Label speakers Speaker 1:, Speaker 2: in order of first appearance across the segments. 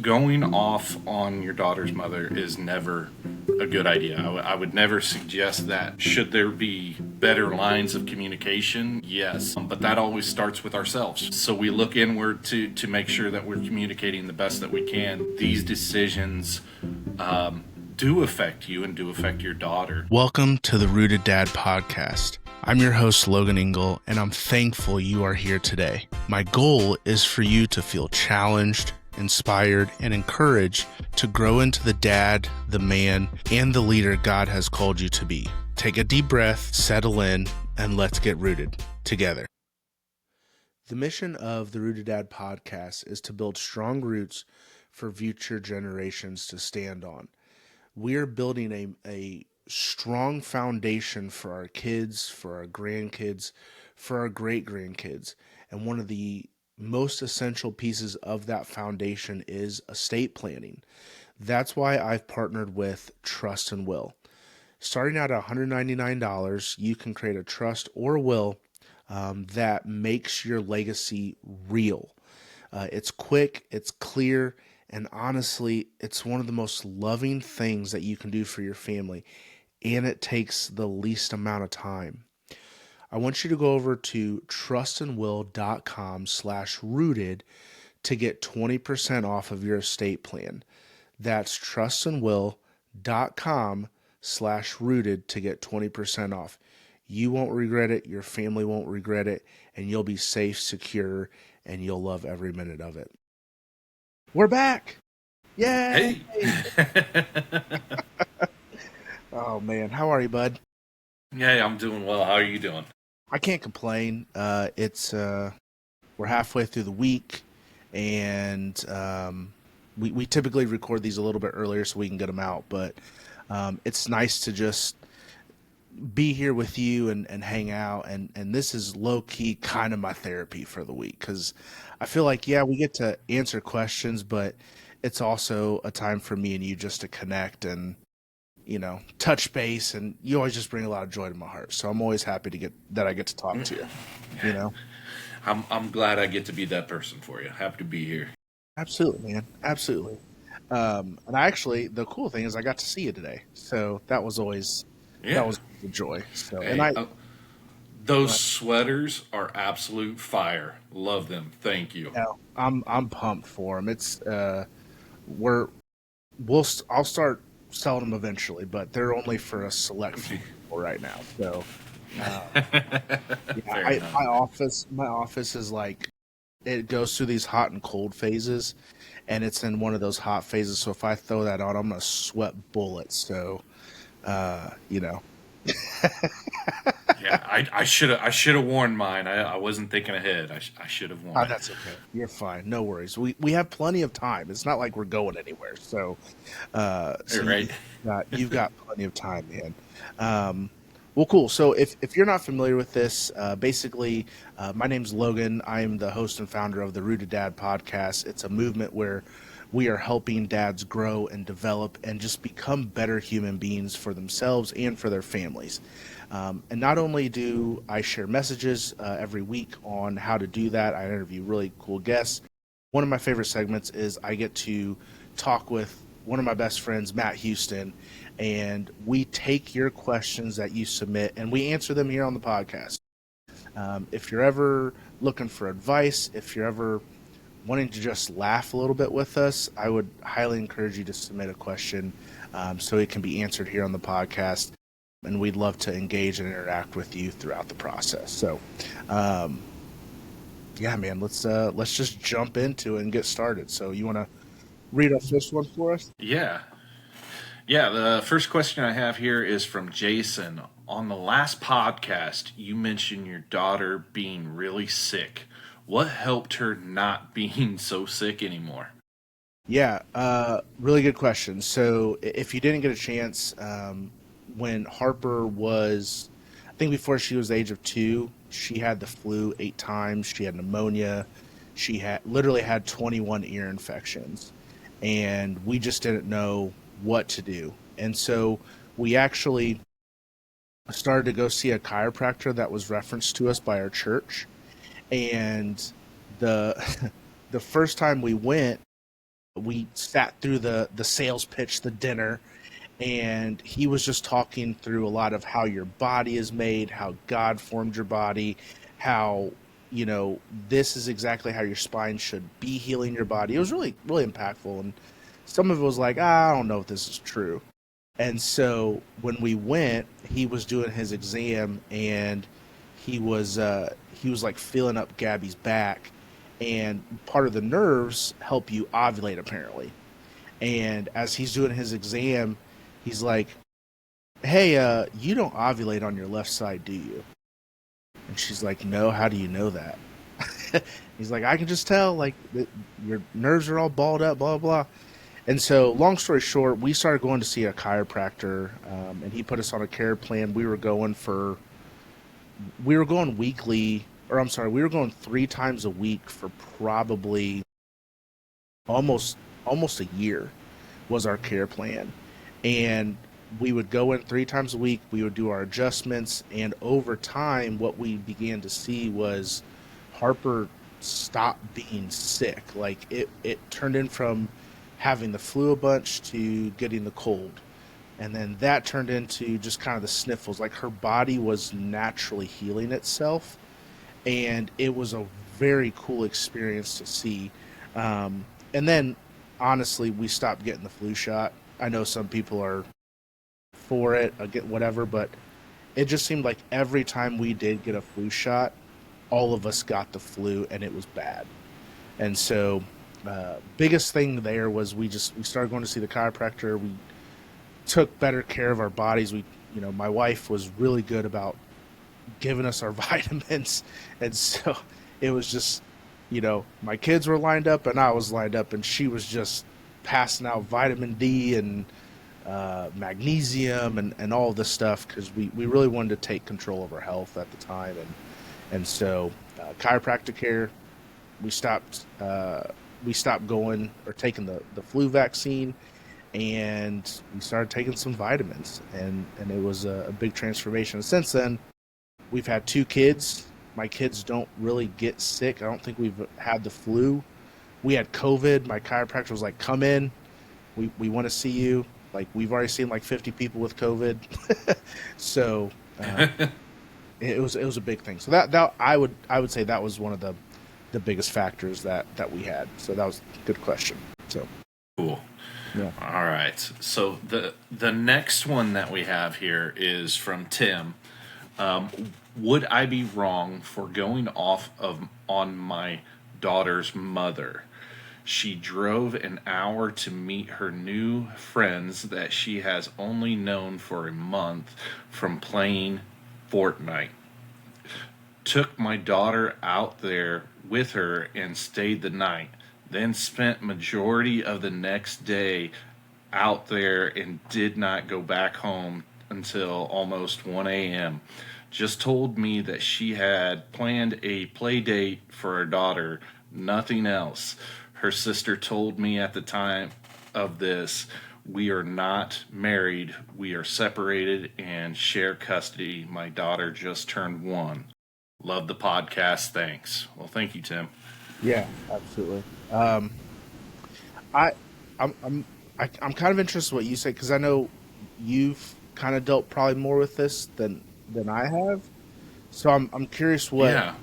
Speaker 1: going off on your daughter's mother is never a good idea. I would never suggest that. Should there be better lines of communication? Yes. But that always starts with ourselves. So we look inward to make sure that we're communicating the best that we can. These decisions do affect you and do affect your daughter.
Speaker 2: Welcome to the Rooted Dad Podcast. I'm your host, Logan Engel, and I'm thankful you are here today. My goal is for you to feel challenged, inspired, and encouraged to grow into the dad, the man, and the leader God has called you to be. Take a deep breath, settle in, and let's get rooted together. The mission of the Rooted Dad Podcast is to build strong roots for future generations to stand on. We are building a strong foundation for our kids, for our grandkids, for our great-grandkids. And one of the most essential pieces of that foundation is estate planning. That's why I've partnered with Trust and Will. Starting at $199, you can create a trust or will that makes your legacy real. It's quick, it's clear, and honestly, it's one of the most loving things that you can do for your family, and it takes the least amount of time. I want you to go over to trustandwill.com/rooted to get 20% off of your estate plan. That's trustandwill.com/rooted to get 20% off. You won't regret it, your family won't regret it, and you'll be safe, secure, and you'll love every minute of it. We're back! Yay!
Speaker 1: Hey!
Speaker 2: Oh man, how are you, bud?
Speaker 1: Yeah, I'm doing well. How are you doing?
Speaker 2: I can't complain. We're halfway through the week, and we typically record these a little bit earlier so we can get them out. But it's nice to just be here with you and hang out. And this is low key kind of my therapy for the week, because I feel like, yeah, we get to answer questions, but it's also a time for me and you just to connect and, you know, touch base, and you always just bring a lot of joy to my heart. So I'm always happy to get to talk to you, you know?
Speaker 1: I'm glad I get to be that person for you. Happy to be here.
Speaker 2: Absolutely, man. Absolutely. And the cool thing is I got to see you today. So that was always a joy. So,
Speaker 1: Hey,
Speaker 2: and
Speaker 1: those sweaters are absolute fire. Love them. Thank you.
Speaker 2: I'm pumped for them. I'll start selling them eventually, but they're only for a select few people right now. So, my office is like, it goes through these hot and cold phases, and it's in one of those hot phases. So if I throw that on, I'm gonna sweat bullets. So, you know.
Speaker 1: Yeah, I should have worn mine. I wasn't thinking ahead. I should have worn it.
Speaker 2: That's okay. You're fine. No worries. We have plenty of time. It's not like we're going anywhere. So,
Speaker 1: You're right.
Speaker 2: you've got plenty of time, man. Well, cool. So if you're not familiar with this, basically, my name's Logan. I'm the host and founder of the Rooted Dad Podcast. It's a movement where we are helping dads grow and develop and just become better human beings for themselves and for their families. And not only do I share messages every week on how to do that, I interview really cool guests. One of my favorite segments is I get to talk with one of my best friends, Matt Houston, and we take your questions that you submit and we answer them here on the podcast. If you're ever looking for advice, if you're ever wanting to just laugh a little bit with us, I would highly encourage you to submit a question so it can be answered here on the podcast. And we'd love to engage and interact with you throughout the process. So, yeah, man, let's just jump into it and get started. So you want to read our first one for us?
Speaker 1: Yeah. The first question I have here is from Jason. On the last podcast, you mentioned your daughter being really sick. What helped her not being so sick anymore?
Speaker 2: Yeah, really good question. So if you didn't get a chance, when Harper was, I think before she was the age of 2, she had the flu 8 times. She had pneumonia. She literally had 21 ear infections, and we just didn't know what to do. And so we actually started to go see a chiropractor that was referenced to us by our church. And the first time we went, We sat through the sales pitch, the dinner, and he was just talking through a lot of how your body is made, how God formed your body, how this is exactly how your spine should be healing your body. It was really really impactful, and some of it was like, I don't know if this is true. And so when we went, he was doing his exam, and he was like feeling up Gabby's back, and part of the nerves help you ovulate apparently. And as he's doing his exam, he's like, "Hey, you don't ovulate on your left side, do you?" And she's like, "No, how do you know that?" He's like, "I can just tell, like, your nerves are all balled up, blah, blah." And so, long story short, we started going to see a chiropractor, and he put us on a care plan. We were going weekly, or I'm sorry, we were going 3 times a week for probably almost almost a year was our care plan. And we would go in 3 times a week, we would do our adjustments, and over time what we began to see was Harper stopped being sick. Like it turned in from having the flu a bunch to getting the cold. And then that turned into just kind of the sniffles. Like her body was naturally healing itself, and it was a very cool experience to see. And then, honestly, we stopped getting the flu shot. I know some people are for it, get whatever, but it just seemed like every time we did get a flu shot, all of us got the flu, and it was bad. And so, biggest thing there was we started going to see the chiropractor. We took better care of our bodies. My wife was really good about giving us our vitamins, and so it was just, my kids were lined up and I was lined up, and she was just passing out vitamin D and magnesium and all of this stuff because we really wanted to take control of our health at the time, and so chiropractic care. We stopped going or taking the flu vaccine, and we started taking some vitamins, and it was a big transformation. Since then, we've had 2 kids. My kids don't really get sick. I don't think we've had the flu. We had COVID. My chiropractor was like, "Come in. We want to see you." Like we've already seen like 50 people with COVID, so it was a big thing. So that I would say that was one of the biggest factors that we had. So that was a good question. So
Speaker 1: Cool.
Speaker 2: yeah.
Speaker 1: All right. So the next one that we have here is from Tim. Would I be wrong for going off of on my daughter's mother? She drove an hour to meet her new friends that she has only known for a month from playing Fortnite. Took my daughter out there with her and stayed the night. Then spent majority of the next day out there and did not go back home until almost 1 a.m. Just told me that she had planned a play date for her daughter, nothing else. Her sister told me at the time of this, we are not married, we are separated and share custody. My daughter just turned 1. Love the podcast. Thanks. Well, thank you, Tim.
Speaker 2: Yeah, absolutely. I, I'm kind of interested in what you say because I know you've kind of dealt probably more with this than I have. So I'm curious
Speaker 1: Yeah.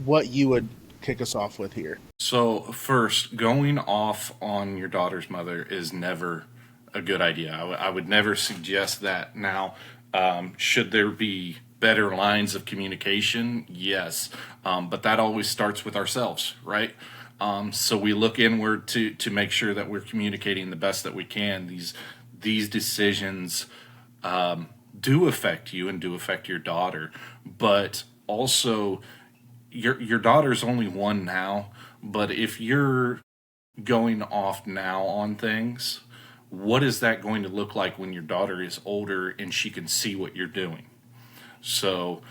Speaker 2: what you would kick us off with here.
Speaker 1: So, first, going off on your daughter's mother is never a good idea. I would never suggest that. Now, should there be better lines of communication? Yes. But that always starts with ourselves, right? So we look inward to make sure that we're communicating the best that we can. These decisions do affect you and do affect your daughter, but also your daughter's only 1 now. But if you're going off now on things, what is that going to look like when your daughter is older and she can see what you're doing? So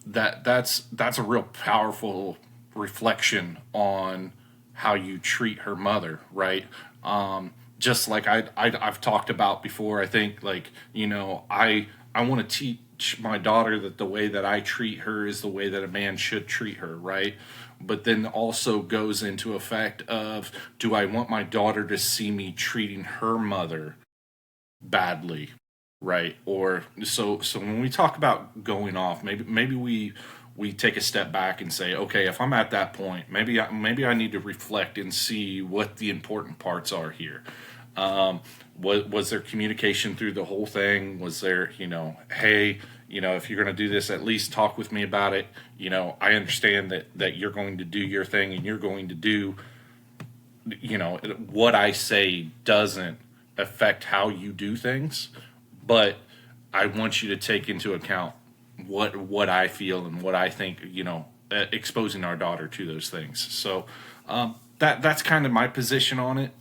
Speaker 1: that's a real powerful reflection on how you treat her mother, right? Just like I've talked about before. I think I want to teach my daughter that the way that I treat her is the way that a man should treat her, right? but then also goes into effect of, do I want my daughter to see me treating her mother badly, right? Or so when we talk about going off, maybe we take a step back and say, okay, if I'm at that point, maybe I need to reflect and see what the important parts are here. Was there communication through the whole thing? Was there, hey, if you're going to do this, at least talk with me about it. I understand that you're going to do your thing and you're going to do, what I say doesn't affect how you do things, but I want you to take into account what I feel and what I think, exposing our daughter to those things. So that's kind of my position on it.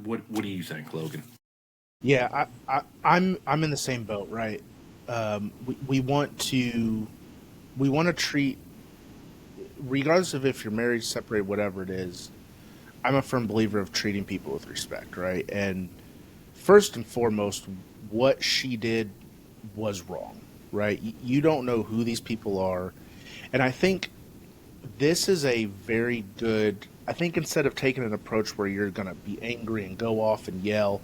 Speaker 1: What do you think, Logan?
Speaker 2: Yeah, I'm in the same boat, right? We want to treat, regardless of if you're married, separated, whatever it is. I'm a firm believer of treating people with respect, right? And first and foremost, what she did was wrong, right? You don't know who these people are, and I think this is a very good. I think instead of taking an approach where you're going to be angry and go off and yell,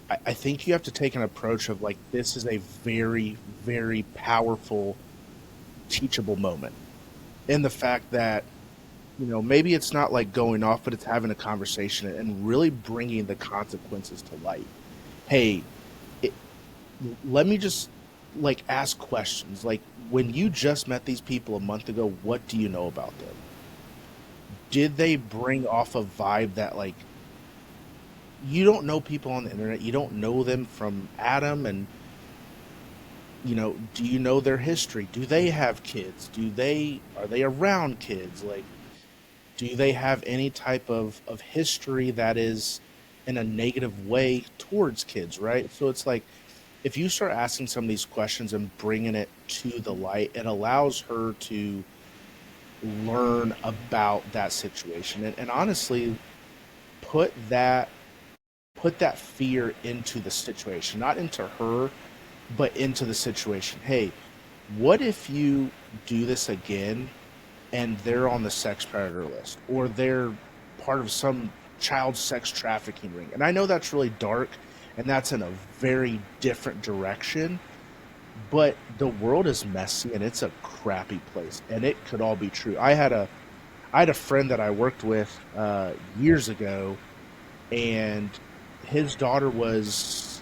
Speaker 2: I think you have to take an approach of like, this is a very, very powerful, teachable moment. In the fact that, maybe it's not like going off, but it's having a conversation and really bringing the consequences to light. Hey, it, let me just like ask questions. Like, when you just met these people a month ago, what do you know about them? Did they bring off a vibe that like, you don't know people on the internet, you don't know them from Adam, and do you know their history? Do they have kids? Are they around kids? Like, do they have any type of history that is in a negative way towards kids, right? So it's like, if you start asking some of these questions and bringing it to the light, it allows her to learn about that situation, and honestly put that put that fear into the situation, not into her, but into the situation. Hey, what if you do this again and they're on the sex predator list, or they're part of some child sex trafficking ring? And I know that's really dark and that's in a very different direction, but the world is messy and it's a crappy place, and it could all be true. I had a friend that I worked with years ago, and his daughter was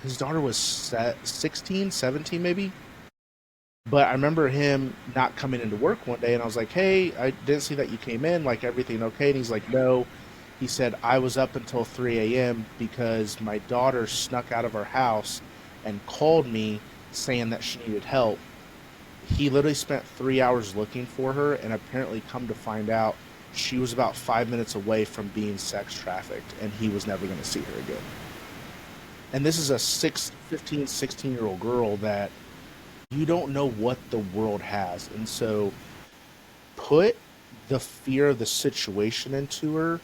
Speaker 2: 16, 17 maybe. But I remember him not coming into work one day, and I was like, "Hey, I didn't see that you came in. Like, everything okay?" And he's like, "No." He said, "I was up until 3 a.m. because my daughter snuck out of our house and called me saying that she needed help." He literally spent 3 hours looking for her, and apparently, come to find out, she was about 5 minutes away from being sex trafficked, and he was never going to see her again. And this is a 15, 16-year-old girl that you don't know what the world has. And so put the fear of the situation into her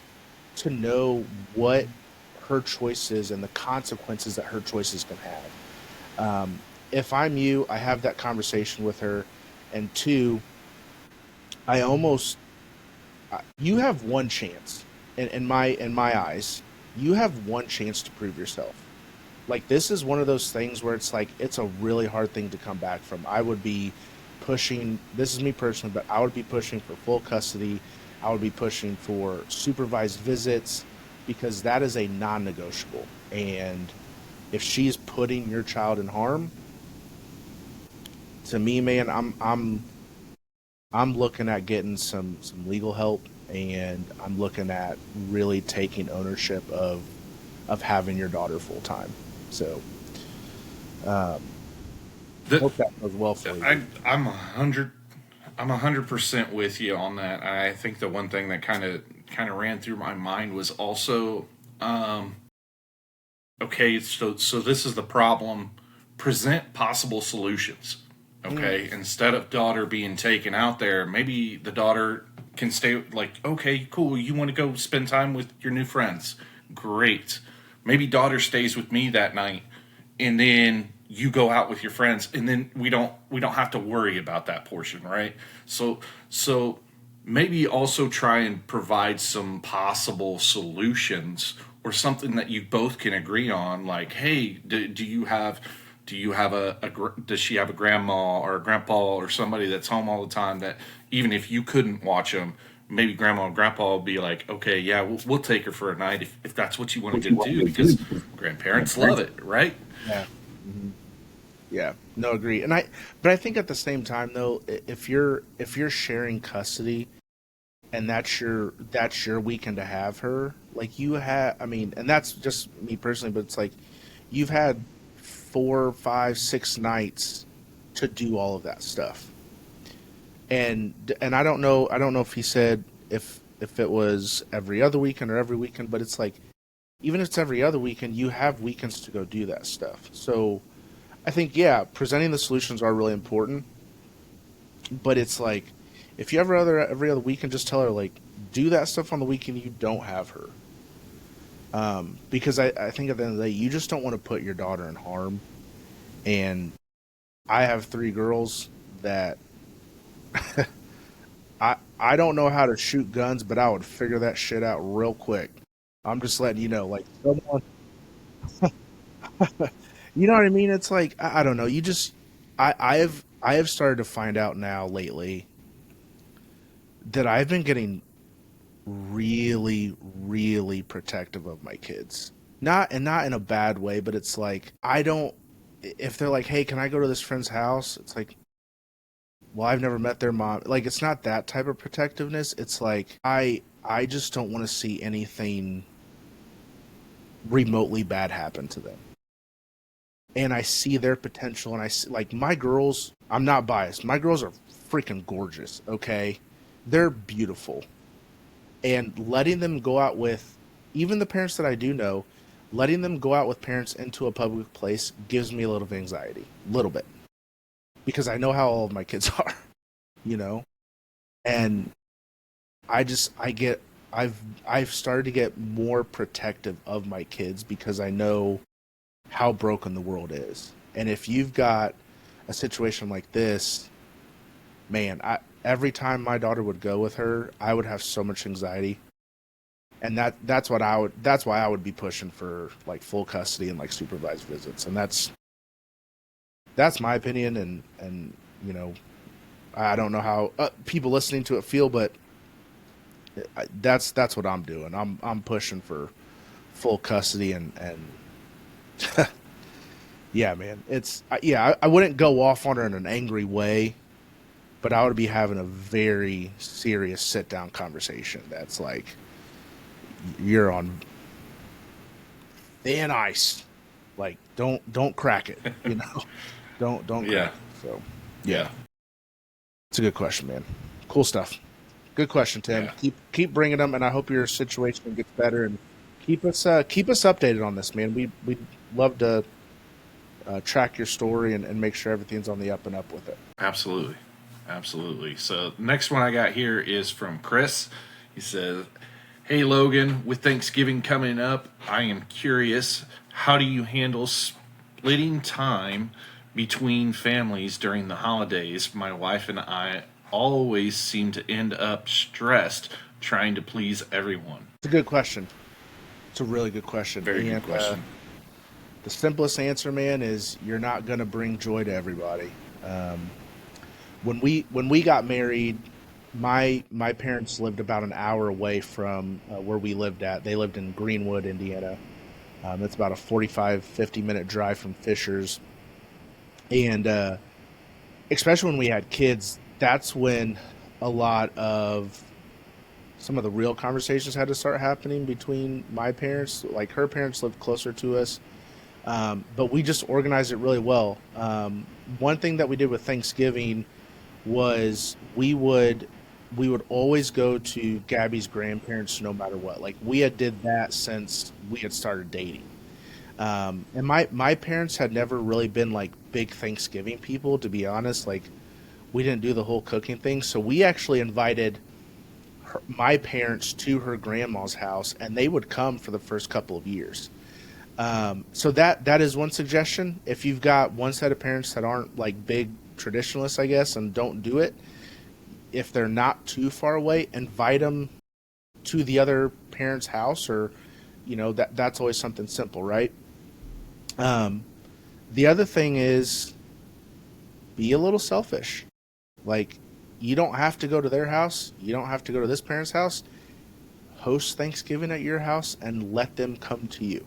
Speaker 2: to know what her choices and the consequences that her choices can have. If I'm you, I have that conversation with her. And two, I almost, you have one chance in my eyes. You have one chance to prove yourself. Like, this is one of those things where it's like, it's a really hard thing to come back from. I would be pushing, this is me personally, but I would be pushing for full custody. I would be pushing for supervised visits, because that is a non-negotiable. And if she's putting your child in harm, to me, man, I'm looking at getting some legal help, and I'm looking at really taking ownership of having your daughter full time. So,
Speaker 1: The,
Speaker 2: hope that goes well for you.
Speaker 1: I'm 100% with you on that. I think the one thing that kind of ran through my mind was also, okay, so this is the problem. Present possible solutions. Okay, instead of daughter being taken out there, maybe the daughter can stay. Like, okay, cool. You want to go spend time with your new friends? Great. Maybe daughter stays with me that night, and then you go out with your friends, and then we don't have to worry about that portion, right? So maybe also try and provide some possible solutions or something that you both can agree on. Like, hey, do you have does she have a grandma or a grandpa or somebody that's home all the time that even if you couldn't watch them, maybe grandma and grandpa will be like, okay, yeah, we'll take her for a night if that's what you want to do, because grandparents love it, right?
Speaker 2: Yeah. hmm Yeah. No, agree. But I think at the same time though, if you're sharing custody and that's your weekend to have her, like you have, I mean, and that's just me personally, but it's like you've had 4, 5, 6 nights to do all of that stuff. And I don't know if he said if it was every other weekend or every weekend, but it's like even if it's every other weekend, you have weekends to go do that stuff. So I think yeah, presenting the solutions are really important, but it's like if you ever other every other weekend, just tell her like do that stuff on the weekend you don't have her. Because I think at the end of the day, you just don't want to put your daughter in harm. And I have 3 girls that I don't know how to shoot guns, but I would figure that shit out real quick. I'm just letting you know, like someone, you know what I mean? It's like I don't know. You just I have started to find out now lately that I've been getting really really protective of my kids. Not in a bad way, but it's like I don't if they're like, "Hey, can I go to this friend's house?" It's like, "Well, I've never met their mom." Like it's not that type of protectiveness. It's like I just don't want to see anything remotely bad happen to them. And I see their potential and I see like my girls, I'm not biased. My girls are freaking gorgeous, okay? They're beautiful. And letting them go out with even the parents that I do know, letting them go out with parents into a public place gives me a little bit of anxiety, a little bit, because I know how all of my kids are, you know. And I just I get I've started to get more protective of my kids because I know how broken the world is. And if you've got a situation like this, man, every time my daughter would go with her, I would have so much anxiety. And that's why I would be pushing for like full custody and like supervised visits. And that's my opinion and you know, I don't know how people listening to it feel, but that's what I'm doing. I'm pushing for full custody and yeah, man. I wouldn't go off on her in an angry way, but I would be having a very serious sit down conversation. That's like you're on thin ice. Like don't crack it. You know, don't
Speaker 1: Yeah,
Speaker 2: crack it. So yeah,
Speaker 1: yeah,
Speaker 2: it's a good question, man. Cool stuff. Good question, Tim.
Speaker 1: yeah.
Speaker 2: Keep bringing them, and I hope your situation gets better. And keep us updated on this, man. We'd love to track your story and make sure everything's on the up and up with it.
Speaker 1: Absolutely. Absolutely. So, next one I got here is from Chris. He says, "Hey Logan, with Thanksgiving coming up, I am curious, how do you handle splitting time between families during the holidays? My wife and I always seem to end up stressed trying to please everyone."
Speaker 2: It's a good question. It's a really good question.
Speaker 1: Very good
Speaker 2: And
Speaker 1: question.
Speaker 2: the simplest answer, man, is you're not going to bring joy to everybody. Um, when we got married, my parents lived about an hour away from where we lived at. They lived in Greenwood, Indiana. It's about a 45-50 minute drive from Fishers. And especially when we had kids, that's when a lot of some of the real conversations had to start happening between my parents. Like her parents lived closer to us, but we just organized it really well. One thing that we did with Thanksgiving was we would always go to Gabby's grandparents no matter what. Like we had did that since we had started dating. And my parents had never really been like big Thanksgiving people, to be honest. Like we didn't do the whole cooking thing, so we actually invited my parents to her grandma's house, and they would come for the first couple of years. So that is one suggestion. If you've got one set of parents that aren't like big traditionalists, I guess, and don't do it, if they're not too far away, invite them to the other parent's house, or that's always something simple, right? The other thing is, be a little selfish. Like, you don't have to go to their house. You don't have to go to this parent's house. Host Thanksgiving at your house and let them come to you.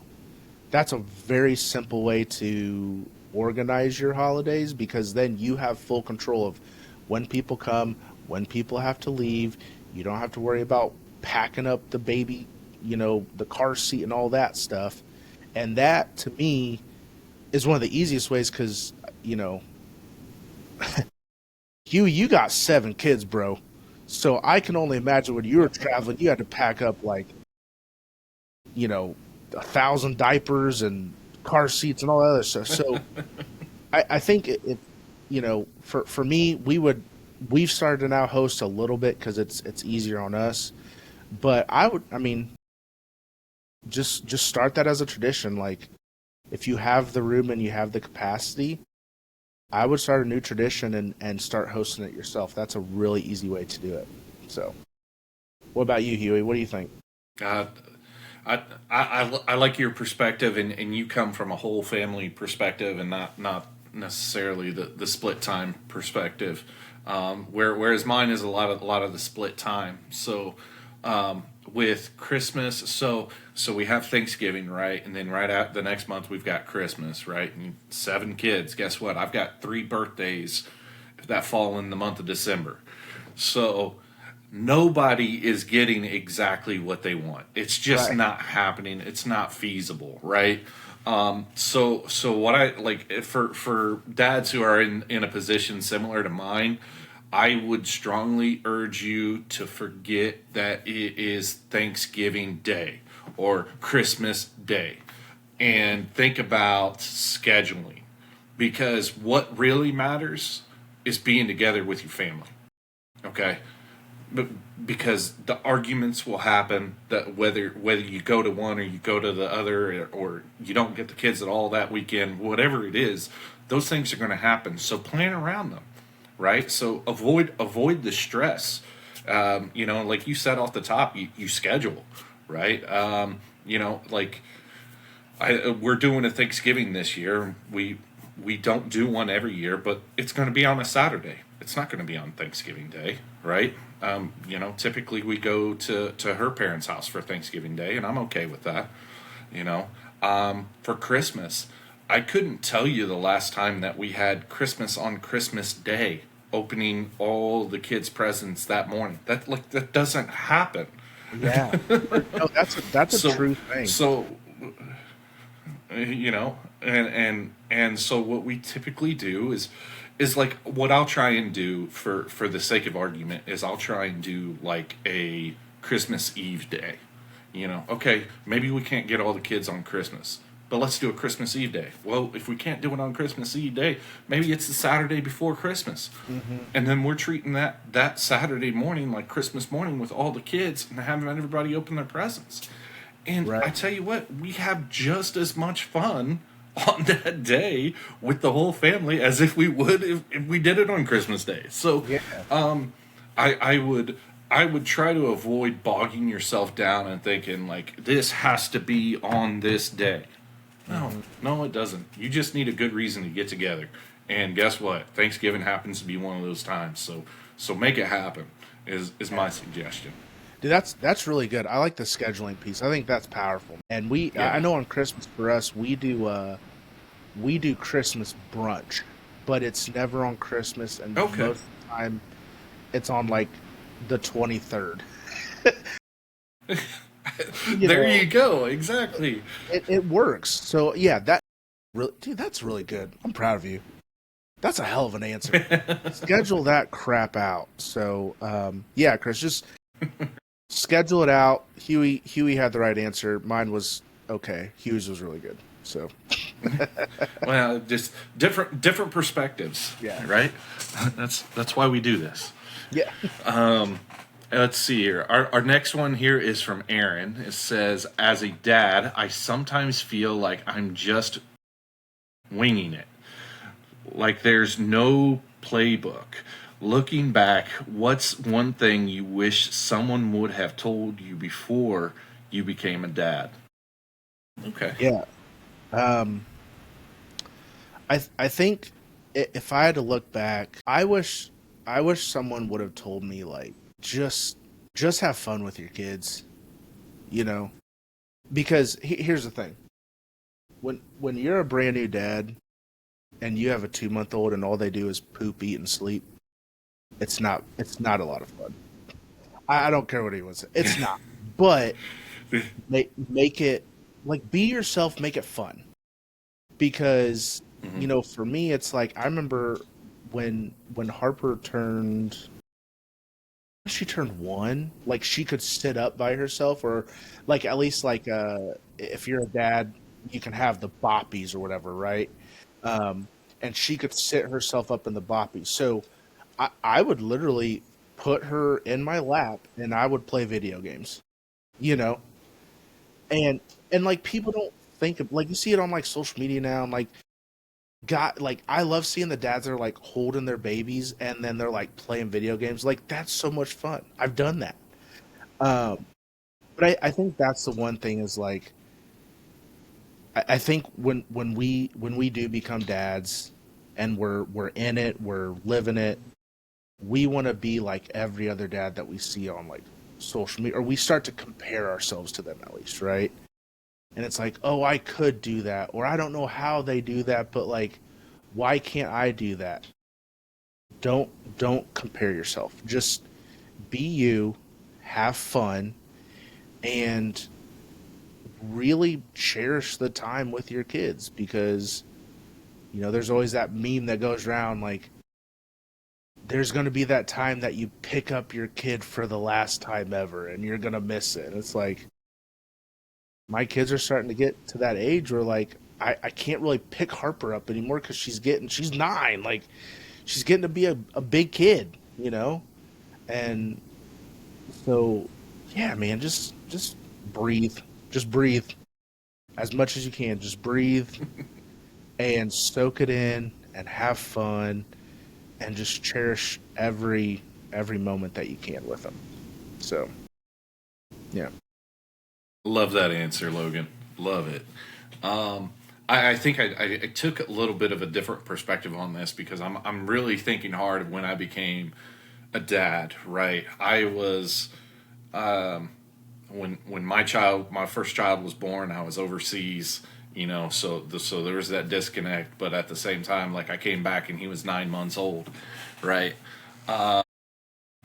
Speaker 2: That's a very simple way to organize your holidays, because then you have full control of when people come, when people have to leave. You don't have to worry about packing up the baby, the car seat and all that stuff. And that, to me, is one of the easiest ways, because, Hugh, you got 7 kids, bro. So I can only imagine when you were traveling, you had to pack up 1,000 diapers and car seats and all that other stuff. So I think for me, we've started to now host a little bit because it's easier on us. But just start that as a tradition. Like, if you have the room and you have the capacity, I would start a new tradition and start hosting it yourself. That's a really easy way to do it. So, what about you, Huey? What do you think?
Speaker 1: I like your perspective, and you come from a whole family perspective, and not necessarily the split time perspective. Whereas mine is a lot of the split time. So with Christmas, so we have Thanksgiving, right, and then right out the next month we've got Christmas, right, and 7 kids. Guess what? I've got 3 birthdays that fall in the month of December. So nobody is getting exactly what they want. It's just not happening. It's not feasible, right? So what I like for dads who are in a position similar to mine, I would strongly urge you to forget that it is Thanksgiving Day or Christmas Day, and think about scheduling, because what really matters is being together with your family. Okay? But because the arguments will happen, that whether you go to one or you go to the other, or you don't get the kids at all that weekend, whatever it is, those things are going to happen. So plan around them, right? So avoid the stress. Like you said off the top, you schedule, right? We're doing a Thanksgiving this year. We don't do one every year, but it's going to be on a Saturday. It's not going to be on Thanksgiving Day, right? Typically we go to her parents' house for Thanksgiving Day, and I'm okay with that. For Christmas, I couldn't tell you the last time that we had Christmas on Christmas Day, opening all the kids' presents that morning. That doesn't happen.
Speaker 2: Yeah, no, that's a true thing.
Speaker 1: So, and so what we typically do is like, what I'll try and do for the sake of argument is I'll try and do like a Christmas Eve day. Okay, maybe we can't get all the kids on Christmas, but let's do a Christmas Eve day. Well, if we can't do it on Christmas Eve day, maybe it's the Saturday before Christmas. Mm-hmm. And then we're treating that Saturday morning like Christmas morning with all the kids and having everybody open their presents. And I tell you what, we have just as much fun on that day with the whole family as if we would if we did it on Christmas Day. So I would try to avoid bogging yourself down and thinking like, this has to be on this day. No, it doesn't. You just need a good reason to get together. And guess what? Thanksgiving happens to be one of those times. So make it happen is my suggestion.
Speaker 2: Dude, that's really good. I like the scheduling piece. I think that's powerful. And I know on Christmas for us, we do Christmas brunch, but it's never on Christmas, and most of the time it's on like the 23rd.
Speaker 1: You go. Exactly.
Speaker 2: It works. So yeah, that's really good. I'm proud of you. That's a hell of an answer. Schedule that crap out. So Chris, just schedule it out. Huey had the right answer. Mine was okay. Huey's was really good. So
Speaker 1: well, just different perspectives.
Speaker 2: Yeah.
Speaker 1: Right? That's why we do this.
Speaker 2: Yeah.
Speaker 1: Let's see here. Our next one here is from Aaron. It says, as a dad, I sometimes feel like I'm just winging it. Like there's no playbook. Looking back, what's one thing you wish someone would have told you before you became a dad? Okay.
Speaker 2: Yeah. Um, I think if I had to look back, I wish someone would have told me like just just have fun with your kids, you know? Because here's the thing. When you're a brand new dad and you have a 2 month old and all they do is poop, eat, and sleep, it's not a lot of fun. I don't care what anyone says. It's not. But make it like be yourself, make it fun. Because
Speaker 1: Hmm.
Speaker 2: for me it's like I remember when Harper turned 1, like she could sit up by herself, or like at least like if you're a dad you can have the boppies or whatever, right? um and she could sit herself up in the boppies, so I would literally put her in my lap and I would play video games, you know and like people don't think of, like, you see it on like social media now, and like God, like I love seeing the dads that are like holding their babies and then they're like playing video games. Like that's so much fun. I've done that. Um, but I think that's the one thing is like I think when we do become dads and we're in it, we're living it, we want to be like every other dad that we see on like social media, or we start to compare ourselves to them at least, right? And it's like, oh, I could do that, or I don't know how they do that, but like, why can't I do that? Don't compare yourself. Just be you, have fun, and really cherish the time with your kids, because there's always that meme that goes around like there's going to be that time that you pick up your kid for the last time ever and you're going to miss it. And it's like my kids are starting to get to that age where like I can't really pick Harper up anymore because she's 9, like she's getting to be a big kid, and so yeah, man, just breathe, just breathe as much as you can, just breathe and soak it in and have fun and just cherish every moment that you can with them. So yeah.
Speaker 1: Love that answer, Logan. Love it. Um, I think I took a little bit of a different perspective on this because I'm really thinking hard of when I became a dad. Right, I was when my first child was born. I was overseas. So there was that disconnect. But at the same time, like I came back and he was 9 months old. Right.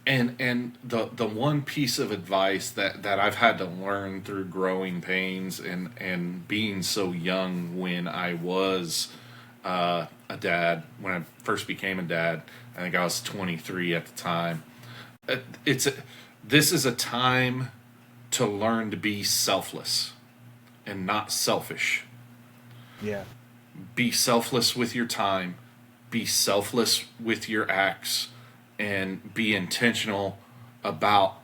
Speaker 1: And the one piece of advice that I've had to learn through growing pains and being so young when I was a dad, when I first became a dad, I think I was 23 at the time. It's this is a time to learn to be selfless and not selfish.
Speaker 2: Yeah.
Speaker 1: Be selfless with your time, be selfless with your acts, and be intentional about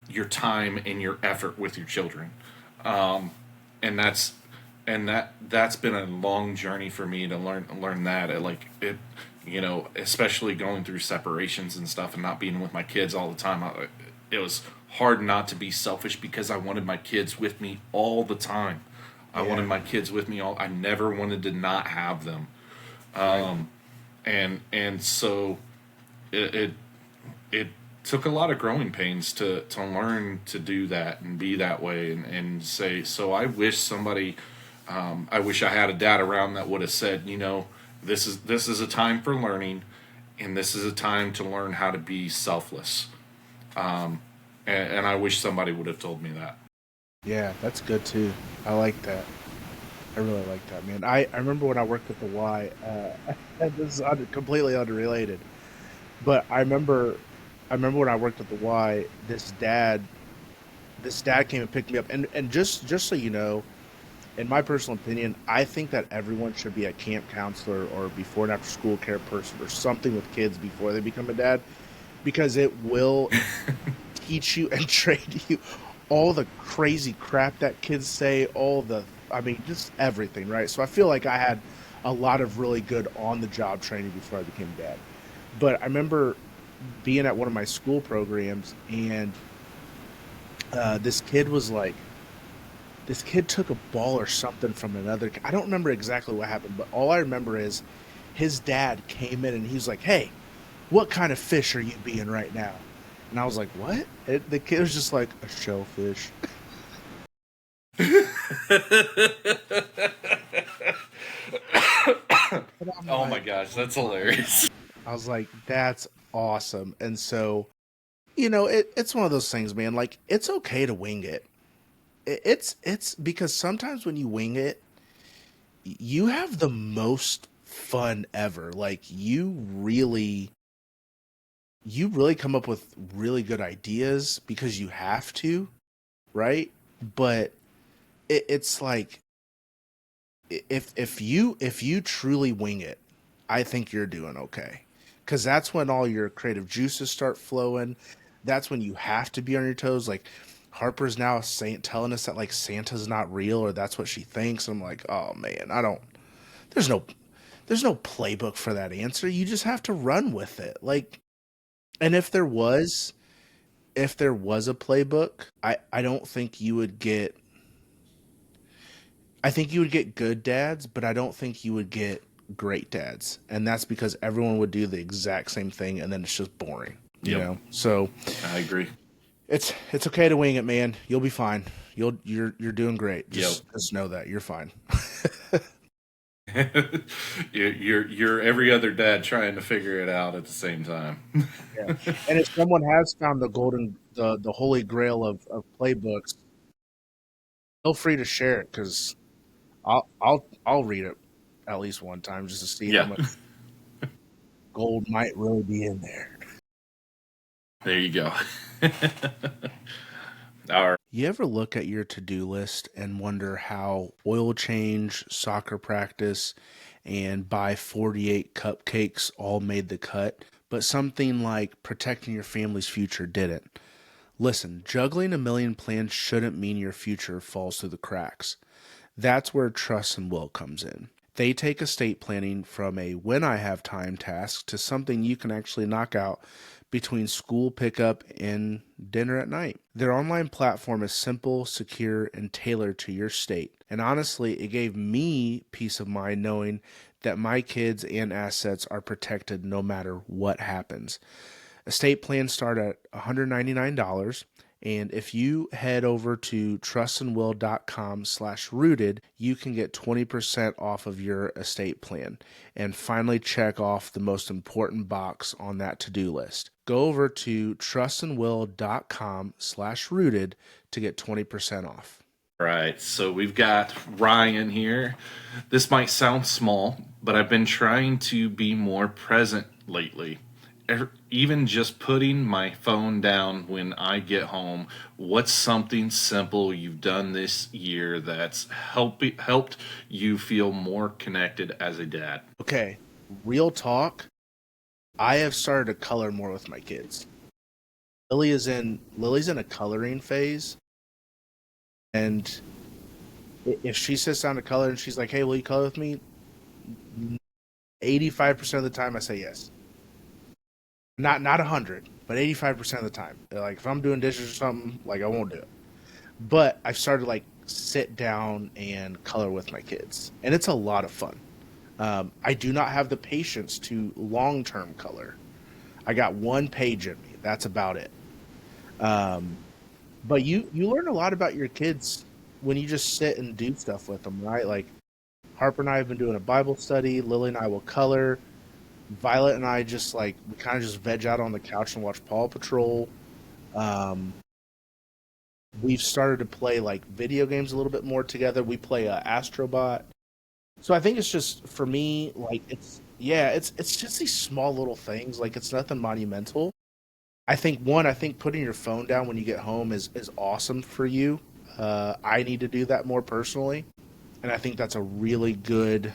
Speaker 1: your time and your effort with your children. And that's been a long journey for me to learn that. Like it, especially going through separations and stuff and not being with my kids all the time. It was hard not to be selfish because I wanted my kids with me all the time. I wanted
Speaker 2: Yeah.
Speaker 1: my kids with me all. I never wanted to not have them.
Speaker 2: Right.
Speaker 1: And so it it took a lot of growing pains to learn to do that and be that way and say. So I wish somebody, I wish I had a dad around that would have said, this is a time for learning, and this is a time to learn how to be selfless. And I wish somebody would have told me that.
Speaker 2: Yeah, that's good too. I like that. I really like that, man. I remember when I worked at the Y. This is completely unrelated, but I remember when I worked at the Y. This dad came and picked me up, and just so you know, in my personal opinion, I think that everyone should be a camp counselor or before and after school care person or something with kids before they become a dad, because it will teach you and train you all the crazy crap that kids say, I mean, just everything, right? So I feel like I had a lot of really good on the job training before I became a dad. But I remember being at one of my school programs, and this kid was like, this kid took a ball or something from another. I don't remember exactly what happened, but all I remember is his dad came in and he was like, "Hey, what kind of fish are you being right now?" And I was like, "What?" The kid was just like, "A shellfish." And I'm
Speaker 1: Oh my
Speaker 2: like,
Speaker 1: gosh,
Speaker 2: "Oh
Speaker 1: that's
Speaker 2: my
Speaker 1: hilarious.
Speaker 2: god!" I was like, "That's awesome." And so, it's one of those things, man. Like, it's okay to wing it. It's because sometimes when you wing it, you have the most fun ever. Like, you really come up with really good ideas because you have to, right? But it's like, if you truly wing it, I think you're doing okay. Cuz that's when all your creative juices start flowing. That's when you have to be on your toes. Like, Harper's now saying, telling us that like Santa's not real, or that's what she thinks. I'm like, "Oh man, I don't there's no there's no playbook for that answer. You just have to run with it." Like, and if there was a playbook, I don't think you would get I think you would get good dads, but I don't think you would get great dads. And that's because everyone would do the exact same thing and then it's just boring, you
Speaker 1: Yep,
Speaker 2: know? So
Speaker 1: I agree.
Speaker 2: it's okay to wing it, man. You'll be fine. You're doing great.
Speaker 1: Yep.
Speaker 2: Just know that you're fine.
Speaker 1: You're every other dad trying to figure it out at the same time.
Speaker 2: Yeah. And if someone has found the holy grail of playbooks, feel free to share it, because I'll read it at least one time just to see how
Speaker 1: Yeah,
Speaker 2: much gold might really be in there.
Speaker 1: there you go. All right.
Speaker 2: You ever look at your to-do list and wonder how oil change, soccer practice, and buy 48 cupcakes all made the cut, but something like protecting your family's future didn't? Listen, juggling a million plans shouldn't mean your future falls through the cracks. That's where trust and will comes in. They take estate planning from a when I have time task to something you can actually knock out between school pickup and dinner at night. Their online platform is simple, secure, and tailored to your state. And honestly, it gave me peace of mind knowing that my kids and assets are protected no matter what happens. Estate plans start at $199. And if you head over to trustandwill.com/rooted, you can get 20% off of your estate plan and finally check off the most important box on that to-do list. Go over to trustandwill.com/rooted to get 20% off.
Speaker 1: Right, so we've got Ryan here. This might sound small, but I've been trying to be more present lately. Even just putting my phone down when I get home. What's something simple you've done this year that's helped you feel more connected as a dad?
Speaker 2: Okay, real talk. I have started to color more with my kids. Lily's in a coloring phase, and if she sits down to color and she's like, "Hey, will you color with me?" 85% of the time I say yes. Not 100, but 85% of the time. Like, if I'm doing dishes or something, like, I won't do it. But I've started to, like, sit down and color with my kids, and it's a lot of fun. I do not have the patience to long term color. I got one page in me. That's about it. Um, but you learn a lot about your kids when you just sit and do stuff with them, right? Like, Harper and I have been doing a Bible study. Lily and I will color. Violet and I just, like, we kind of just veg out on the couch and watch Paw Patrol. Um, we've started to play like video games a little bit more together. We play Astrobot. So I think it's just for me, like, it's just these small little things. Like, it's nothing monumental. I think putting your phone down when you get home is awesome for you. I need to do that more personally, and I think that's a really good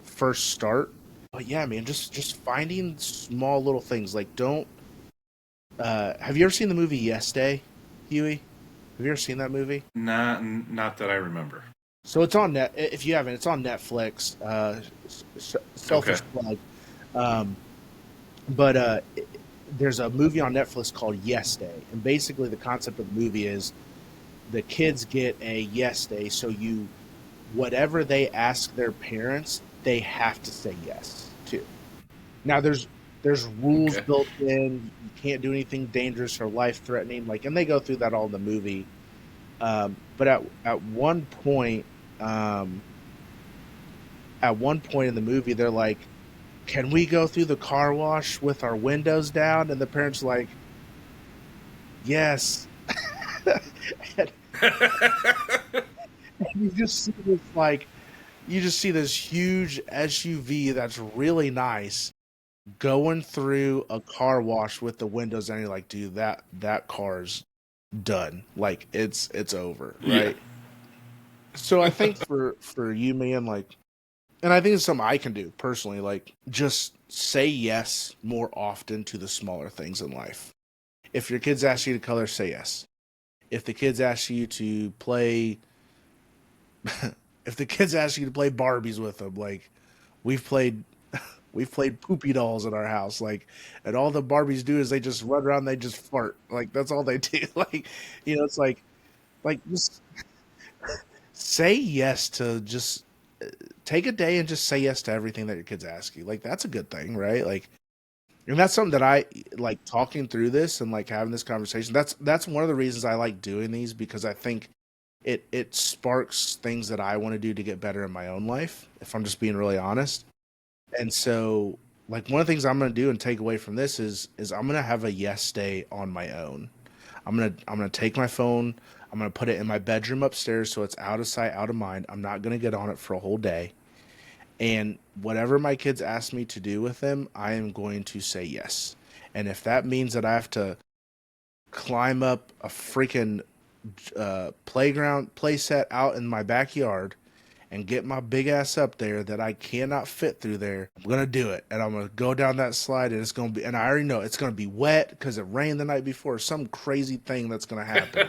Speaker 2: first start. But yeah, man, just finding small little things. Like, don't. Have you ever seen the movie Yes Day, Huey? Have you ever seen that movie?
Speaker 1: Not that I remember.
Speaker 2: So it's on net. If you haven't, it's on Netflix.
Speaker 1: Okay.
Speaker 2: Selfish plug. Um, But there's a movie on Netflix called Yes Day, and basically the concept of the movie is the kids get a yes day, so you whatever they ask their parents, they have to say yes to. Now there's rules
Speaker 1: Okay.
Speaker 2: built in. You can't do anything dangerous or life threatening. Like, and they go through that all in the movie. But at one point, um, at one point in the movie, they're like, "Can we go through the car wash with our windows down?" And the parents are like, "Yes." And you just see this like you just see this huge SUV that's really nice going through a car wash with the windows, and you're like, dude, that car's done. Like, it's over,
Speaker 1: Yeah.
Speaker 2: right? So I think for you, man, like, and I think it's something I can do personally, like, just say yes more often to the smaller things in life. If your kids ask you to color, say yes. If the kids ask you to play, if the kids ask you to play Barbies with them, like, we've played we've played poopy dolls in our house, like, and all the Barbies do is they just run around, and they just fart, like, that's all they do. Like, it's like just say yes to just take a day and just say yes to everything that your kids ask you. Like, that's a good thing, right? Like, and that's something that I like talking through this and like having this conversation. That's one of the reasons I like doing these, because I think it sparks things that I want to do to get better in my own life, if I'm just being really honest. And so, like, one of the things I'm going to do and take away from this is I'm going to have a yes day on my own. I'm going to take my phone, I'm going to put it in my bedroom upstairs so it's out of sight, out of mind. I'm not going to get on it for a whole day. And whatever my kids ask me to do with them, I am going to say yes. And if that means that I have to climb up a freaking playground playset out in my backyard and get my big ass up there that I cannot fit through there, I'm gonna do it. And I'm gonna go down that slide, and it's gonna be, and I already know it's gonna be wet because it rained the night before, some crazy thing that's gonna happen.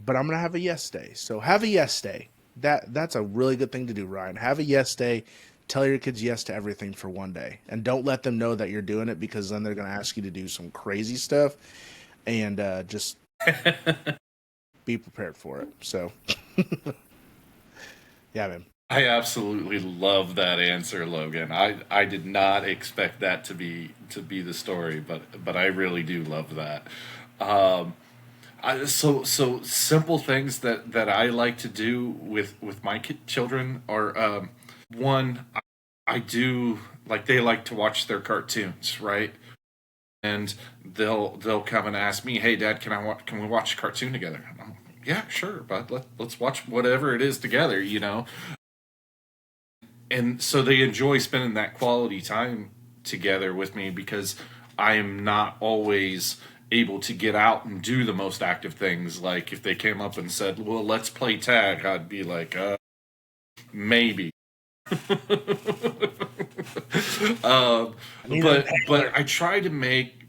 Speaker 2: But I'm gonna have a yes day. So have a yes day. That's a really good thing to do, Ryan. Have a yes day. Tell your kids yes to everything for one day, and don't let them know that you're doing it, because then they're gonna ask you to do some crazy stuff. And just be prepared for it. So yeah, man.
Speaker 1: I absolutely love that answer, Logan. I did not expect that to be the story, but I really do love that. Um, so simple things that I like to do with my children are, one, I do, like, they like to watch their cartoons, right? And they'll come and ask me, "Hey, Dad, can we watch a cartoon together?" And I'm like, "Yeah, sure, but let's watch whatever it is together, you know." And so they enjoy spending that quality time together with me, because I am not always able to get out and do the most active things. Like, if they came up and said, "Well, let's play tag," I'd be like, maybe.
Speaker 2: I need an
Speaker 1: But I try to make,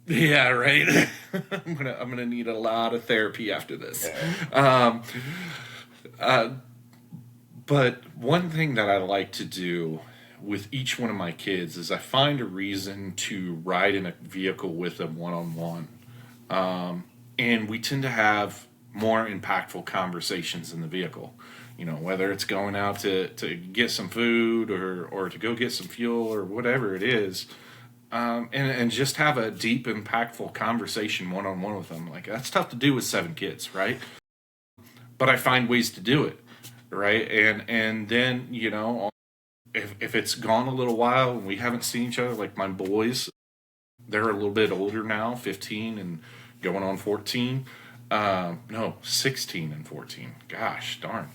Speaker 1: yeah, right. I'm gonna need a lot of therapy after this.
Speaker 2: yeah.
Speaker 1: Um, uh, but one thing that I like to do with each one of my kids is I find a reason to ride in a vehicle with them one on one. And we tend to have more impactful conversations in the vehicle. You know, whether it's going out to get some food, or to go get some fuel, or whatever it is, and just have a deep, impactful conversation one on one with them. Like, that's tough to do with 7 kids, right? But I find ways to do it, right? And then, you know, if it's gone a little while and we haven't seen each other, like my boys, they're a little bit older now, 15 and going on 14. No, 16 and 14. Gosh darn.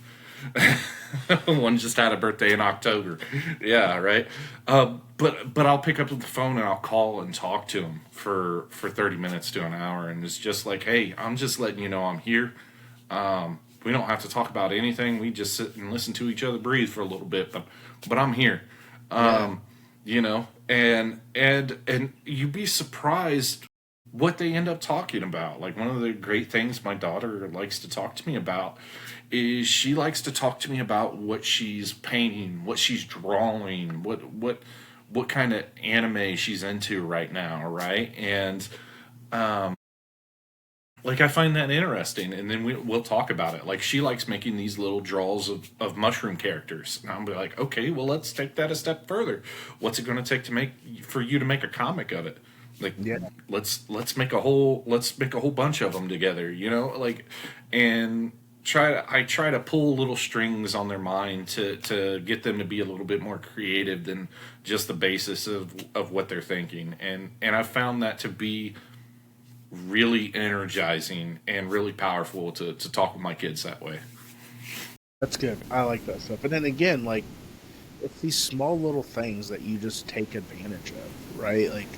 Speaker 1: One just had a birthday in October. Yeah, right. But I'll pick up the phone and I'll call and talk to him for 30 minutes to an hour, and it's just like, "Hey, I'm just letting you know I'm here. We don't have to talk about anything. We just sit and listen to each other breathe for a little bit, but I'm here."
Speaker 2: Yeah.
Speaker 1: You know, and you'd be surprised what they end up talking about. Like, one of the great things my daughter likes to talk to me about is she likes to talk to me about what she's painting, what she's drawing, what kind of anime she's into right now, right? And like I find that interesting, and then we'll talk about it. Like she likes making these little draws of mushroom characters, and I'll be like, okay, well let's take that a step further. What's it going to take to make for you to make a comic of it? Like
Speaker 2: Yeah.
Speaker 1: let's make a whole bunch of them together, you know, like and I try to pull little strings on their mind to get them to be a little bit more creative than just the basis of what they're thinking, and I found that to be really energizing and really powerful to talk with my kids that way.
Speaker 2: That's good. I like that stuff. And then again, like, it's these small little things that you just take advantage of, right? Like,